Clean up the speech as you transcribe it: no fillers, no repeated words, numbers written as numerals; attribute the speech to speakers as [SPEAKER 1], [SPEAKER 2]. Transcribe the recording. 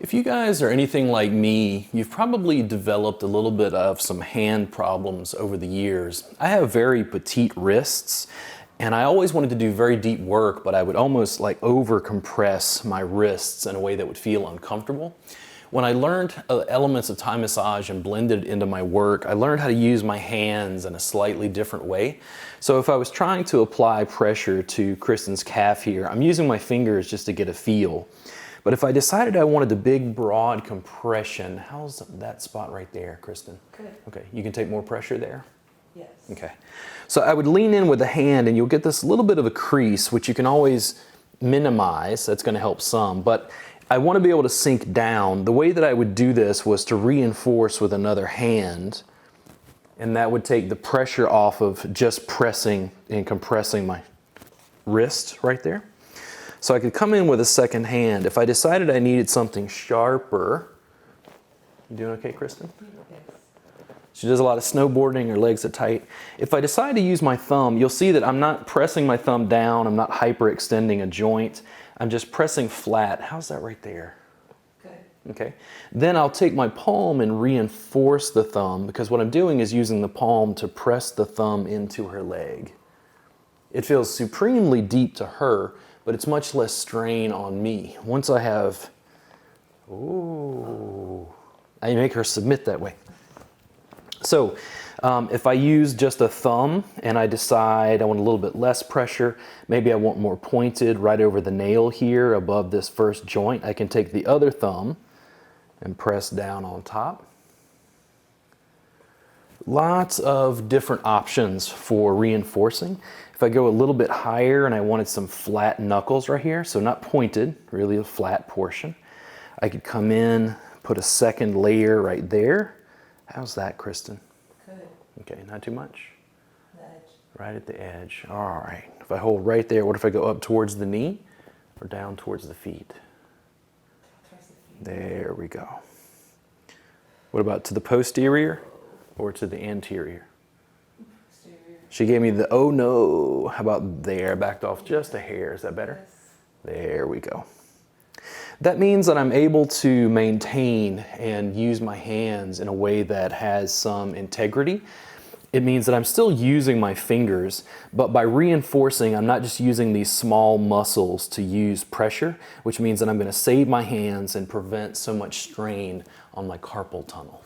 [SPEAKER 1] If you guys are anything like me, you've probably developed a little bit of some hand problems over the years. I have very petite wrists, and I always wanted to do very deep work, but I would almost like over compress my wrists in a way that would feel uncomfortable. When I learned elements of Thai massage and blended it into my work, I learned how to use my hands in a slightly different way. So if I was trying to apply pressure to Kristen's calf here, I'm using my fingers just to get a feel. But if I decided I wanted the big, broad compression, how's that spot right there, Kristen?
[SPEAKER 2] Good.
[SPEAKER 1] Okay, you can take more pressure there?
[SPEAKER 2] Yes.
[SPEAKER 1] Okay. So I would lean in with the hand and you'll get this little bit of a crease, which you can always minimize. That's going to help some. But I want to be able to sink down. The way that I would do this was to reinforce with another hand, and that would take the pressure off of just pressing and compressing my wrist right there. So I could come in with a second hand. If I decided I needed something sharper, you doing okay, Kristen?
[SPEAKER 2] Yes.
[SPEAKER 1] She does a lot of snowboarding, her legs are tight. If I decide to use my thumb, you'll see that I'm not pressing my thumb down, I'm not hyperextending a joint, I'm just pressing flat. How's that right there?
[SPEAKER 2] Good.
[SPEAKER 1] Okay. Then I'll take my palm and reinforce the thumb, because what I'm doing is using the palm to press the thumb into her leg. It feels supremely deep to her, but it's much less strain on me. Once I have, ooh, I make her submit that way. So if I use just a thumb and I decide I want a little bit less pressure, maybe I want more pointed right over the nail here above this first joint, I can take the other thumb and press down on top. Lots of different options for reinforcing. If I go a little bit higher and I wanted some flat knuckles right here, so not pointed, really a flat portion, I could come in, put a second layer right there. How's that, Kristen?
[SPEAKER 2] Good.
[SPEAKER 1] Okay, not too much?
[SPEAKER 2] The edge.
[SPEAKER 1] Right at the edge. All right. If I hold right there, what if I go up towards the knee or down towards the feet?
[SPEAKER 2] Towards the feet.
[SPEAKER 1] There we go. What about to the posterior or to the anterior?
[SPEAKER 2] Posterior.
[SPEAKER 1] She gave me the, oh no. How about there? Backed off just a hair. Is that better?
[SPEAKER 2] Yes.
[SPEAKER 1] There we go. That means that I'm able to maintain and use my hands in a way that has some integrity. It means that I'm still using my fingers, but by reinforcing, I'm not just using these small muscles to use pressure, which means that I'm going to save my hands and prevent so much strain on my carpal tunnel.